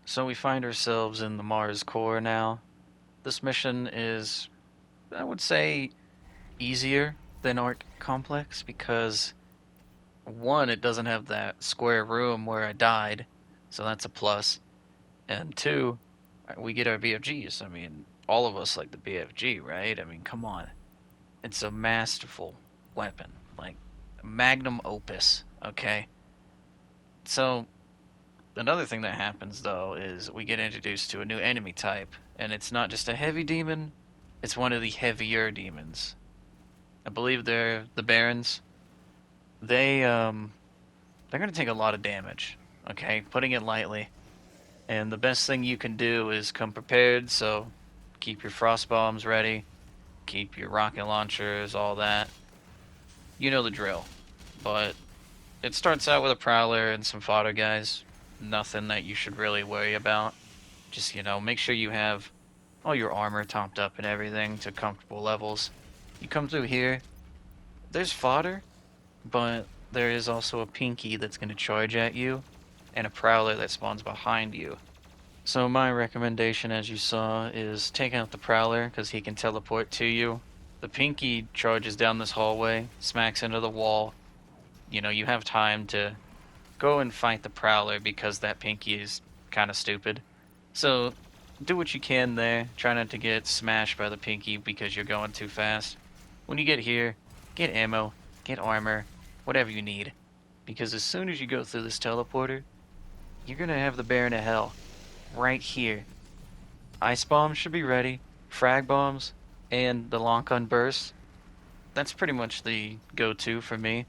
So we find ourselves in the Mars core now. This mission is, I would say, easier than Arc Complex because one, it doesn't have that square room where I died, so that's a plus. And two, we get our BFGs. I mean, all of us like the BFG, right? I mean, come on. It's a masterful weapon, like magnum opus, okay? So another thing that happens though is we get introduced to a new enemy type, and it's not just a heavy demon, it's one of the heavier demons. I believe they're the Barons. They they're gonna take a lot of damage. Okay, putting it lightly. And the best thing you can do is come prepared, so keep your frost bombs ready, keep your rocket launchers, all that. You know the drill. But it starts out with a prowler and some fodder guys. Nothing that you should really worry about. Just, make sure you have all your armor topped up and everything to comfortable levels. You come through here, there's fodder, but there is also a pinky that's going to charge at you, and a prowler that spawns behind you. So my recommendation, as you saw, is take out the prowler, because he can teleport to you. The pinky charges down this hallway, smacks into the wall. You have time to go and fight the prowler because that pinky is kind of stupid. So do what you can there. Try not to get smashed by the pinky because you're going too fast. When you get here, get ammo, get armor, whatever you need. Because as soon as you go through this teleporter, you're gonna have the Baron of Hell right here. Ice bombs should be ready, frag bombs, and the Lonkon burst. That's pretty much the go-to for me.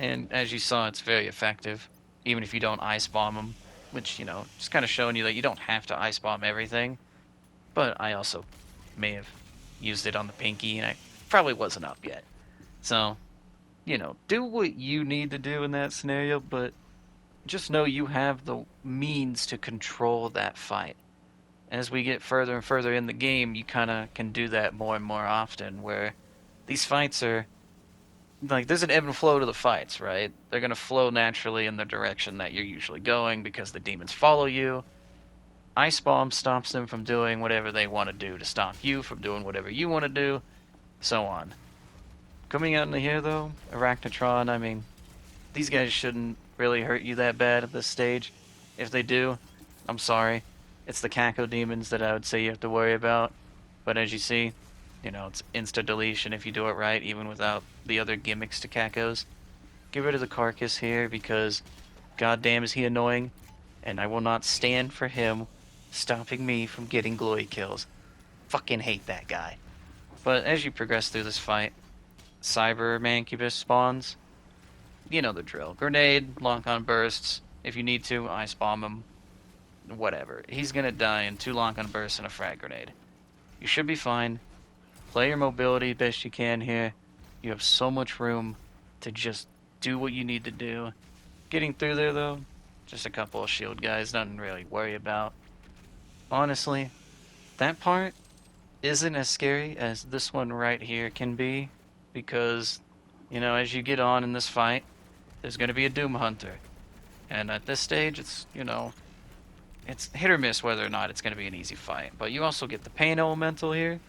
And as you saw, it's very effective, even if you don't ice bomb them, which, just kind of showing you that you don't have to ice bomb everything. But I also may have used it on the pinky, and I probably wasn't up yet. So, do what you need to do in that scenario, but just know you have the means to control that fight. As we get further and further in the game, you kind of can do that more and more often, where these fights are like there's an ebb and flow to the fights, right? They're gonna flow naturally in the direction that you're usually going because the demons follow you. Ice Bomb stops them from doing whatever they want to do to stop you from doing whatever you want to do, so on. Coming out into here though, Arachnotron, I mean, these guys shouldn't really hurt you that bad at this stage. If they do, I'm sorry. It's the Caco demons that I would say you have to worry about. But as you see, it's insta deletion if you do it right, even without the other gimmicks to Cacos. Get rid of the carcass here because goddamn is he annoying, and I will not stand for him stopping me from getting glory kills. Fucking hate that guy. But as you progress through this fight, Cyber Mancubus spawns. You know the drill. Grenade, Lonkon bursts. If you need to, ice bomb him. Whatever. He's gonna die in 2 Lonkon bursts and a frag grenade. You should be fine. Play your mobility best you can here. You have so much room to just do what you need to do. Getting through there though, just a couple of shield guys, nothing really worry about. Honestly, that part isn't as scary as this one right here can be, because, as you get on in this fight, there's going to be a Doom Hunter. And at this stage, it's hit or miss whether or not it's going to be an easy fight. But you also get the Pain Elemental here.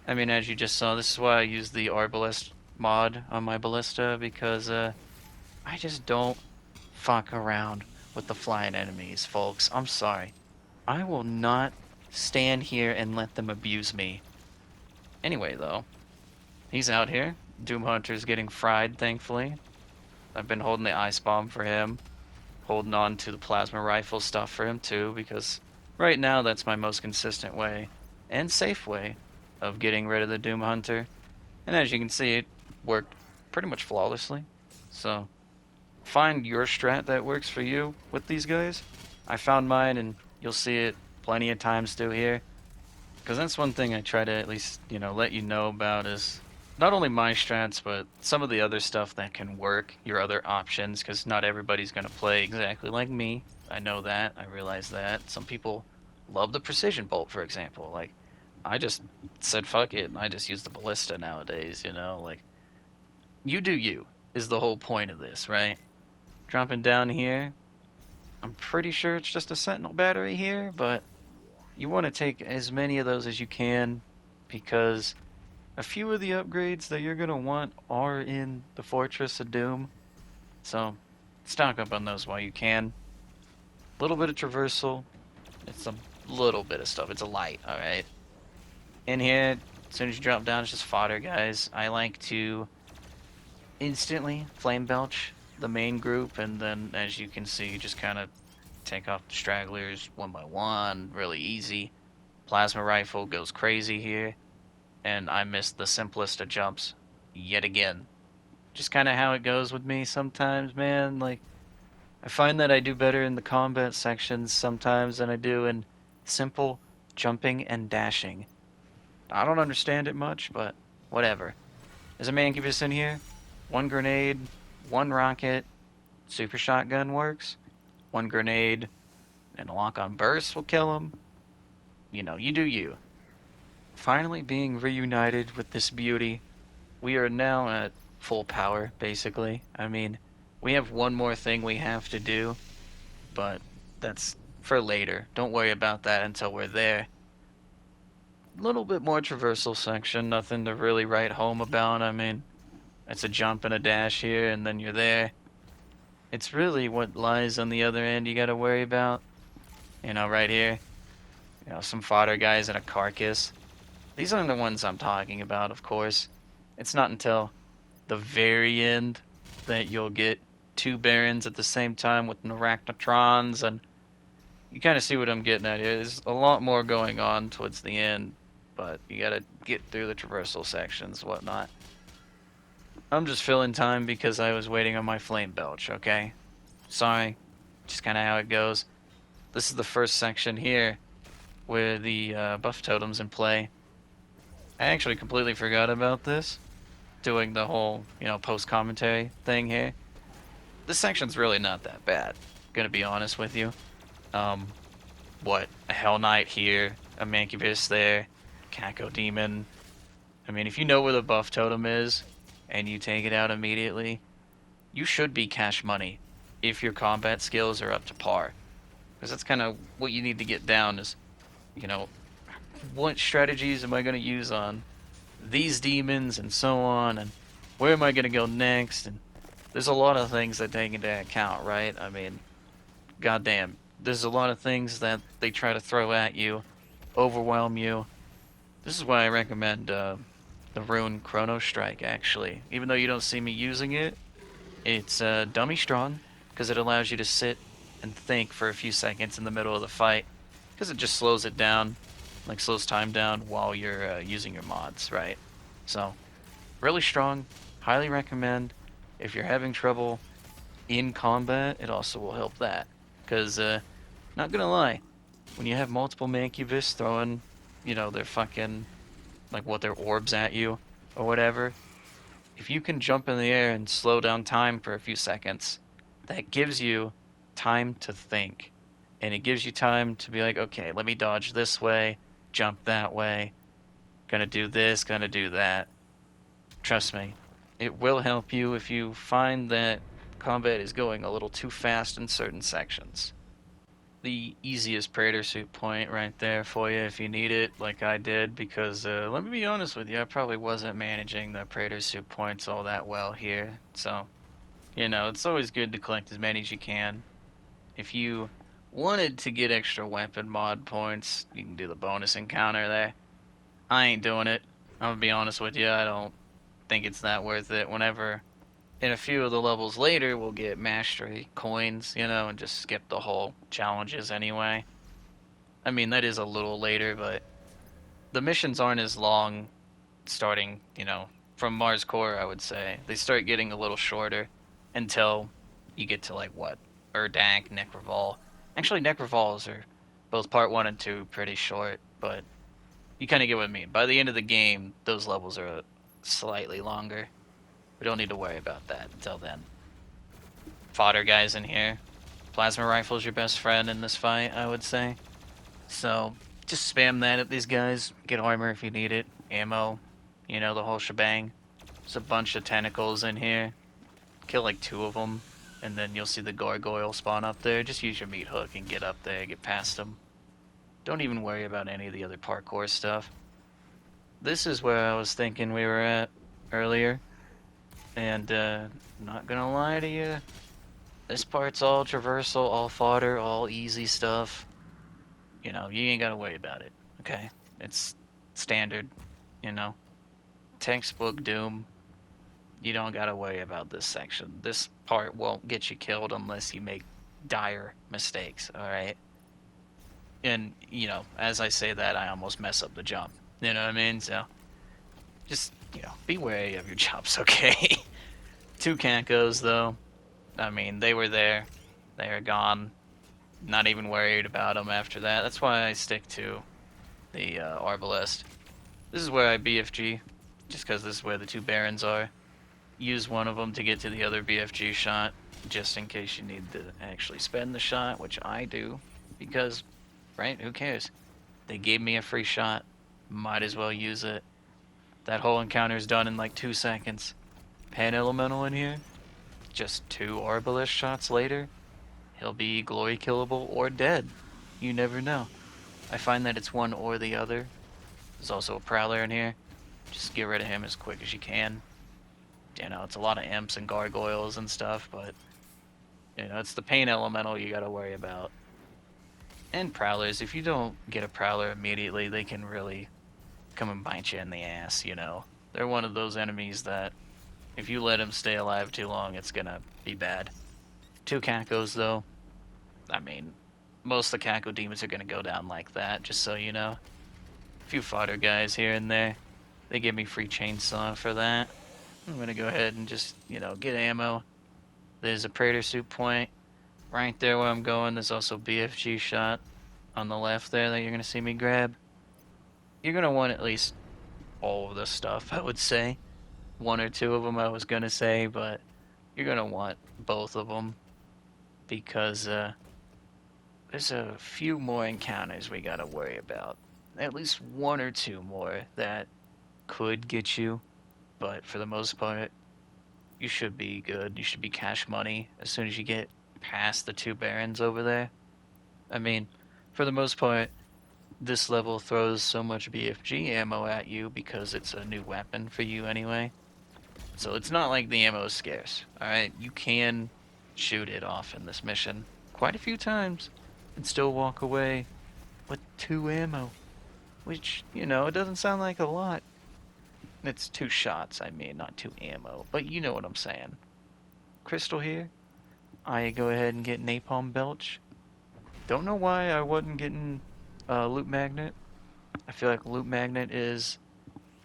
I mean, as you just saw, this is why I use the Arbalest mod on my Ballista, because I just don't fuck around with the flying enemies, folks. I'm sorry. I will not stand here and let them abuse me. Anyway, though, he's out here. Doom Hunter's getting fried, thankfully. I've been holding the ice bomb for him, holding on to the plasma rifle stuff for him too, because right now that's my most consistent way and safe way of getting rid of the Doom Hunter. And as you can see, it worked pretty much flawlessly. So find your strat that works for you with these guys. I found mine, and you'll see it plenty of times through here. Because that's one thing I try to at least, let you know about is not only my strats, but some of the other stuff that can work, your other options, because not everybody's going to play exactly like me. I know that. I realize that. Some people love the precision bolt, for example. Like, I just said fuck it, and I just use the ballista nowadays, Like, you do you, is the whole point of this, right? Dropping down here, I'm pretty sure it's just a sentinel battery here, but you want to take as many of those as you can because a few of the upgrades that you're going to want are in the Fortress of Doom. So stock up on those while you can. A little bit of traversal. It's a little bit of stuff. It's a light, alright? In here, as soon as you drop down, it's just fodder, guys. I like to instantly flame belch the main group, and then, as you can see, just kind of take off the stragglers one by one, really easy. Plasma rifle goes crazy here, and I missed the simplest of jumps yet again. Just kind of how it goes with me sometimes, man. Like, I find that I do better in the combat sections sometimes than I do in simple jumping and dashing. I don't understand it much, but whatever. There's a mancubus in here. One grenade, one rocket, super shotgun works. One grenade and a lock-on burst will kill him. You know, you do you. Finally being reunited with this beauty, we are now at full power, basically. I mean, we have one more thing we have to do, but that's for later. Don't worry about that until we're there. A little bit more traversal section, nothing to really write home about. I mean, it's a jump and a dash here, and then you're there. It's really what lies on the other end you gotta worry about. You know, right here. You know, some fodder guys and a carcass. These aren't the ones I'm talking about, of course. It's not until the very end that you'll get two barons at the same time with arachnotrons, and you kind of see what I'm getting at here. There's a lot more going on towards the end, but you gotta get through the traversal sections, whatnot. I'm just filling time because I was waiting on my flame belch, okay? Sorry, just kind of how it goes. This is the first section here where the buff totem's in play. I actually completely forgot about this, doing the whole, post-commentary thing here. This section's really not that bad, gonna be honest with you. Um, a Hell Knight here, a Mancubus there, Caco Demon. I mean, if you know where the buff totem is, and you take it out immediately, you should be cash money if your combat skills are up to par. Because that's kind of what you need to get down is, you know, what strategies am I going to use on these demons and so on, and where am I going to go next, and there's a lot of things that take into account, right? I mean, goddamn, there's a lot of things that they try to throw at you, overwhelm you. This is why I recommend the Rune Chrono Strike, actually. Even though you don't see me using it, it's dummy strong, because it allows you to sit and think for a few seconds in the middle of the fight, because it just slows it down, like slows time down while you're using your mods, right? So, really strong, highly recommend. If you're having trouble in combat, it also will help that, because, not gonna lie, when you have multiple Mancubus throwing, their fucking, like what their orbs at you, or whatever, if you can jump in the air and slow down time for a few seconds, that gives you time to think. And it gives you time to be like, okay, let me dodge this way, jump that way, gonna do this, gonna do that. Trust me, it will help you if you find that combat is going a little too fast in certain sections. The easiest Praetor suit point right there for you if you need it, like I did, because let me be honest with you, I probably wasn't managing the Praetor suit points all that well here. So, it's always good to collect as many as you can. If you wanted to get extra weapon mod points, you can do the bonus encounter there. I ain't doing it. I'm gonna be honest with you, I don't think it's that worth it. Whenever in a few of the levels later, we'll get mastery coins, and just skip the whole challenges anyway. I mean, that is a little later, but the missions aren't as long starting, from Mars Core, I would say. They start getting a little shorter until you get to, like, what? Erdak, Necroval. Actually, Necrovals are both part 1 and 2 pretty short, but you kind of get what I mean. By the end of the game, those levels are slightly longer. We don't need to worry about that until then. Fodder guys in here. Plasma rifle's your best friend in this fight, I would say. So, just spam that at these guys. Get armor if you need it. Ammo. The whole shebang. There's a bunch of tentacles in here. Kill like 2 of them. and then you'll see the gargoyle spawn up there. Just use your meat hook and get up there, get past them. Don't even worry about any of the other parkour stuff. This is where I was thinking we were at earlier, and not gonna lie to you, this part's all traversal, all fodder, all easy stuff. You know, you ain't gotta worry about it, okay? It's standard, you know? Textbook Doom. You don't gotta worry about this section. This part won't get you killed unless you make dire mistakes, alright? And, you know, as I say that, I almost mess up the jump. You know what I mean? So, just, you know, be wary of your jumps, okay? Two Kankos, though. I mean, they were there. They are gone. Not even worried about them after that. That's why I stick to the Arbalest. This is where I BFG, just because this is where the two Barons are. Use one of them to get to the other BFG shot, just in case you need to actually spend the shot, which I do, because, right, who cares? They gave me a free shot, might as well use it. That whole encounter's done in like 2 seconds. Pan Elemental in here, just 2 Arbalest shots later, he'll be glory killable or dead. You never know. I find that it's one or the other. There's also a Prowler in here. Just get rid of him as quick as you can. You know, it's a lot of imps and gargoyles and stuff, but, you know, it's the pain elemental you gotta worry about. And Prowlers, if you don't get a Prowler immediately, they can really come and bite you in the ass, you know. They're one of those enemies that, if you let them stay alive too long, it's gonna be bad. 2 Kakos, though. I mean, most of the Kako demons are gonna go down like that, just so you know. A few fodder guys here and there. They give me free chainsaw for that. I'm gonna go ahead and just, you know, get ammo. There's a Praetor Suit point right there where I'm going. There's also BFG shot on the left there that you're gonna see me grab. You're gonna want at least all of this stuff, I would say. 1 or 2 of them I was gonna say, but you're gonna want both of them because there's a few more encounters we gotta worry about. At least 1 or 2 more that could get you, but for the most part, you should be good. You should be cash money as soon as you get past the 2 Barons over there. I mean, for the most part, this level throws so much BFG ammo at you because it's a new weapon for you anyway. So it's not like the ammo is scarce, alright? You can shoot it off in this mission quite a few times and still walk away with 2 ammo. Which, you know, it doesn't sound like a lot. It's 2 shots, I mean, not 2 ammo. But you know what I'm saying. Crystal here. I go ahead and get Napalm Belch. Don't know why I wasn't getting Loot Magnet. I feel like Loot Magnet is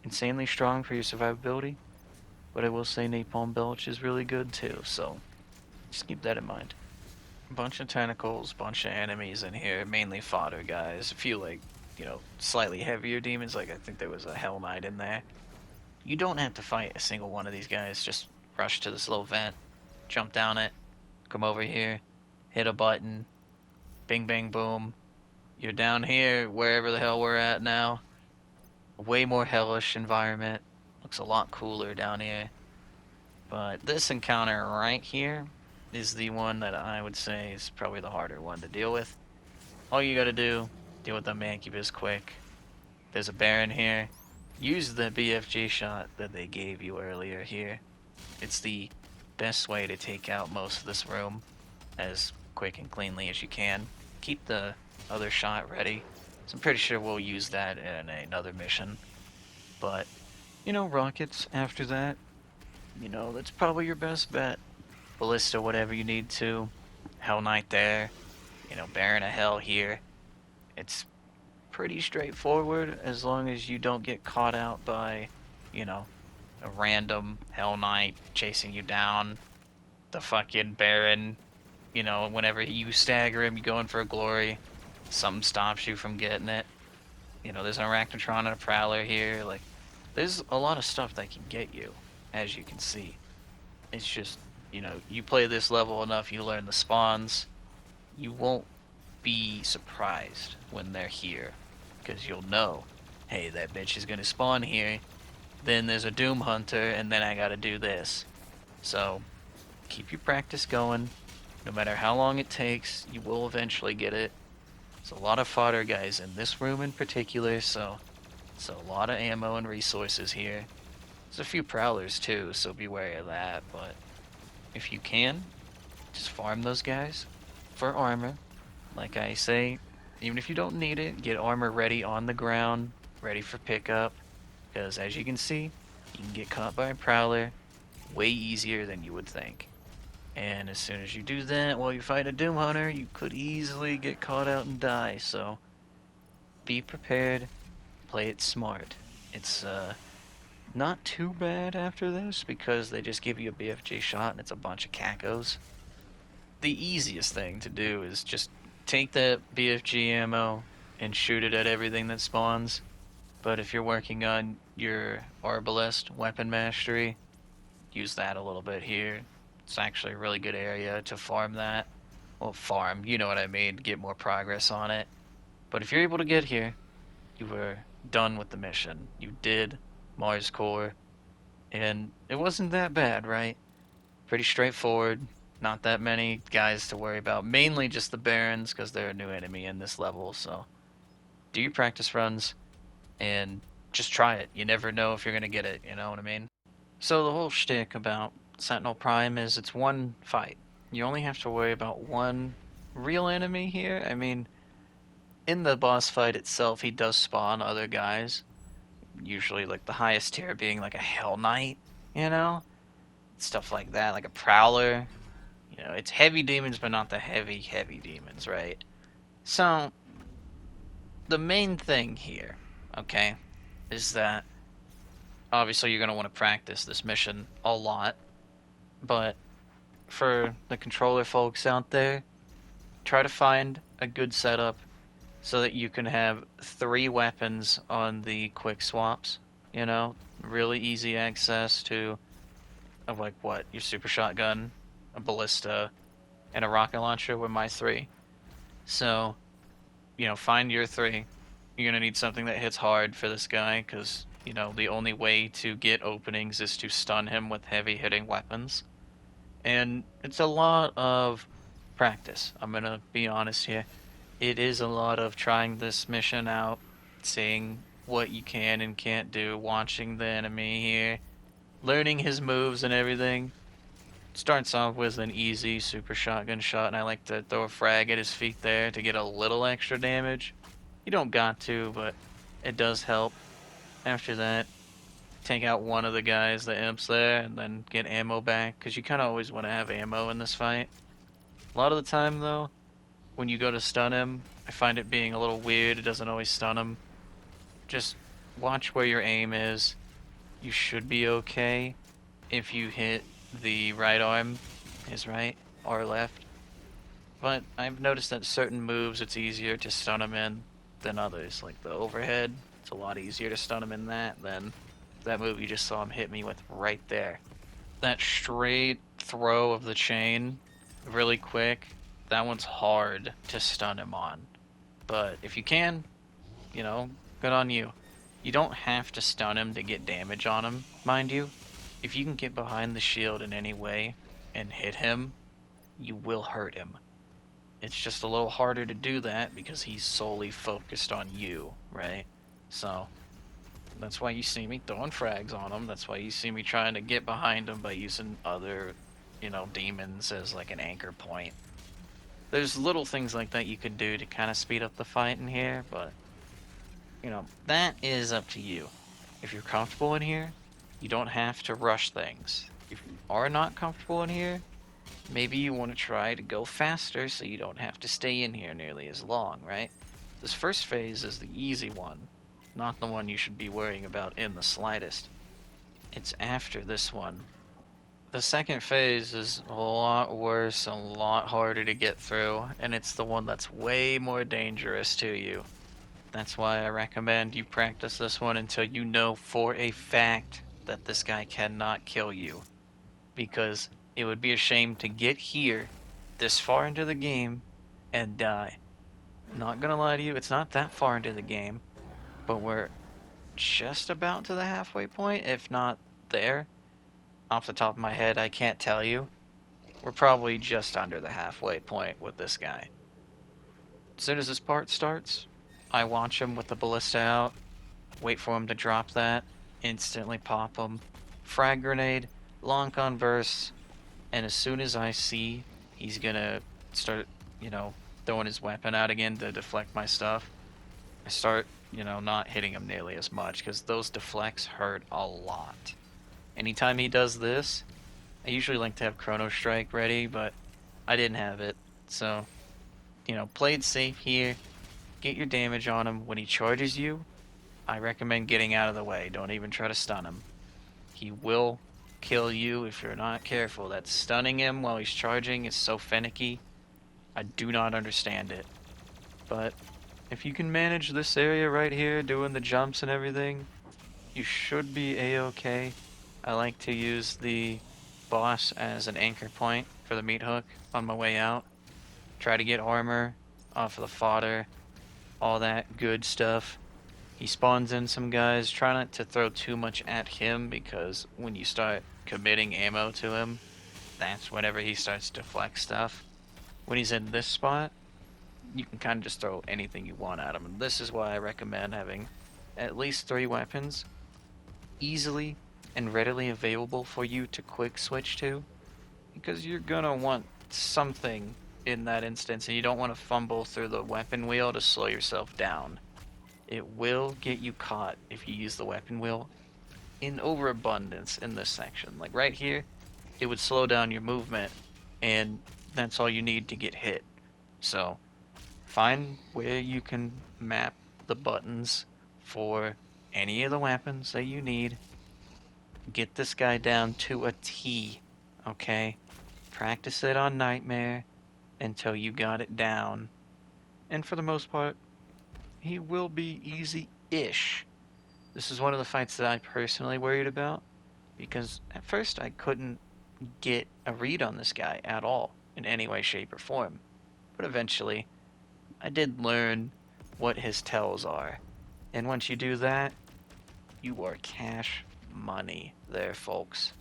insanely strong for your survivability. But I will say Napalm Belch is really good too, so just keep that in mind. Bunch of tentacles, bunch of enemies in here, mainly fodder guys. A few, like, you know, slightly heavier demons, like I think there was a Hell Knight in there. You don't have to fight a single one of these guys, just rush to this little vent, jump down it, come over here, hit a button, bing bang boom. You're down here, wherever the hell we're at now. A way more hellish environment. Looks a lot cooler down here. But this encounter right here is the one that I would say is probably the harder one to deal with. All you gotta do, deal with the Mancubus quick. There's a Baron here. Use the BFG shot that they gave you earlier here. It's the best way to take out most of this room as quick and cleanly as you can. Keep the other shot ready. So I'm pretty sure we'll use that in another mission. But, you know, rockets after that, you know, that's probably your best bet. Ballista, whatever you need to. Hell Knight there. You know, Baron of Hell here. It's pretty straightforward as long as you don't get caught out by, you know, a random Hell Knight chasing you down. The fucking Baron, you know, whenever you stagger him, you go in for a glory. Something stops you from getting it. You know, there's an Arachnotron and a Prowler here. Like, there's a lot of stuff that can get you, as you can see. It's just, you know, you play this level enough, you learn the spawns. You won't be surprised when they're here, because you'll know, hey, that bitch is gonna spawn here, then there's a Doom Hunter, and then I gotta do this. So, keep your practice going. No matter how long it takes, you will eventually get it. There's a lot of fodder guys in this room in particular, so a lot of ammo and resources here. There's a few prowlers too, so be wary of that, but if you can, just farm those guys for armor. Like I say, even if you don't need it, get armor ready on the ground, ready for pickup, because as you can see, you can get caught by a prowler way easier than you would think. And as soon as you do that while you fight a Doom Hunter, you could easily get caught out and die, so be prepared, play it smart. It's not too bad after this because they just give you a BFG shot and it's a bunch of cacos. The easiest thing to do is just take that BFG ammo and shoot it at everything that spawns. But if you're working on your Arbalest weapon mastery, use that a little bit here. It's actually a really good area to farm that. Well, farm, you know what I mean, get more progress on it. But if you're able to get here, you were done with the mission. You did Mars core, and it wasn't that bad, right? Pretty straightforward. Not that many guys to worry about. Mainly just the Barons, because they're a new enemy in this level, so do your practice runs, and just try it. You never know if you're going to get it, you know what I mean? So the whole shtick about Sentinel Prime is it's one fight. You only have to worry about one real enemy here. I mean, in the boss fight itself, he does spawn other guys. Usually, like, the highest tier being, like, a Hell Knight, you know? Stuff like that, like a Prowler. You know, it's heavy demons, but not the heavy demons, right? So, the main thing here, okay, is that obviously you're going to want to practice this mission a lot, but for the controller folks out there, try to find a good setup so that you can have 3 weapons on the quick swaps, you know? Really easy access to, like, what? Your super shotgun, a ballista, and a rocket launcher were my 3. So, you know, find your 3. You're going to need something that hits hard for this guy, because, you know, the only way to get openings is to stun him with heavy hitting weapons. And it's a lot of practice. I'm going to be honest here. It is a lot of trying this mission out, seeing what you can and can't do, watching the enemy here, learning his moves and everything. Starts off with an easy super shotgun shot, and I like to throw a frag at his feet there to get a little extra damage. You don't got to, but it does help. After that, take out one of the guys, the imps there, and then get ammo back, because you kind of always want to have ammo in this fight. A lot of the time, though, when you go to stun him, I find it being a little weird. It doesn't always stun him. Just watch where your aim is. You should be okay if you hit the right arm, his right or left. But I've noticed that certain moves it's easier to stun him in than others. Like the overhead, it's a lot easier to stun him in that than that move you just saw him hit me with right there. That straight throw of the chain, really quick, that one's hard to stun him on. But if you can, you know, good on you. You don't have to stun him to get damage on him, mind you. If you can get behind the shield in any way and hit him, you will hurt him. It's just a little harder to do that because he's solely focused on you, right? So, that's why you see me throwing frags on him. That's why you see me trying to get behind him by using other, you know, demons as like an anchor point. There's little things like that you could do to kind of speed up the fight in here, but, you know, that is up to you. If you're comfortable in here, you don't have to rush things. If you are not comfortable in here, maybe you want to try to go faster so you don't have to stay in here nearly as long, right? This first phase is the easy one, not the one you should be worrying about in the slightest. It's after this one. The second phase is a lot worse, a lot harder to get through, and it's the one that's way more dangerous to you. That's why I recommend you practice this one until you know for a fact that this guy cannot kill you. Because it would be a shame to get here, this far into the game, and die. Not gonna lie to you, it's not that far into the game, but we're just about to the halfway point, if not there. Off the top of my head, I can't tell you. we're probably just under the halfway point with this guy. As soon as this part starts, I watch him with the ballista out, wait for him to drop that, instantly pop him, frag grenade, long converse, and as soon as I see he's gonna start, you know, throwing his weapon out again to deflect my stuff, I start, not hitting him nearly as much because those deflects hurt a lot. Anytime he does this, I usually like to have Chrono Strike ready, but I didn't have it. So, played safe here. Get your damage on him. When he charges you, I recommend getting out of the way. Don't even try to stun him. He will kill you if you're not careful. That stunning him while he's charging is so finicky. I do not understand it. But if you can manage this area right here, doing the jumps and everything, you should be a-okay. I like to use the boss as an anchor point for the meat hook on my way out. Try to get armor off of the fodder, all that good stuff. He spawns in some guys. Try not to throw too much at him because when you start committing ammo to him, that's whenever he starts to deflect stuff. When he's in this spot, you can kind of just throw anything you want at him. And this is why I recommend having at least 3 weapons easily and readily available for you to quick switch to, because you're gonna want something in that instance and you don't want to fumble through the weapon wheel to slow yourself down. It will get you caught if you use the weapon wheel in overabundance in this section. Like right here, it would slow down your movement, and that's all you need to get hit. So find where you can map the buttons for any of the weapons that you need. Get this guy down to a T, okay? Practice it on Nightmare until you got it down. And for the most part, he will be easy-ish. This is one of the fights that I personally worried about, because at first I couldn't get a read on this guy at all, in any way, shape, or form. But eventually, I did learn what his tells are. And once you do that, you are cash money there, folks.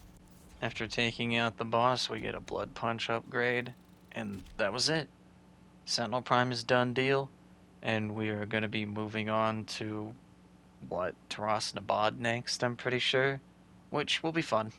After taking out the boss, we get a blood punch upgrade, and that was it. Sentinel Prime is done deal, and we are going to be moving on to, Taras Nabad next, I'm pretty sure, which will be fun.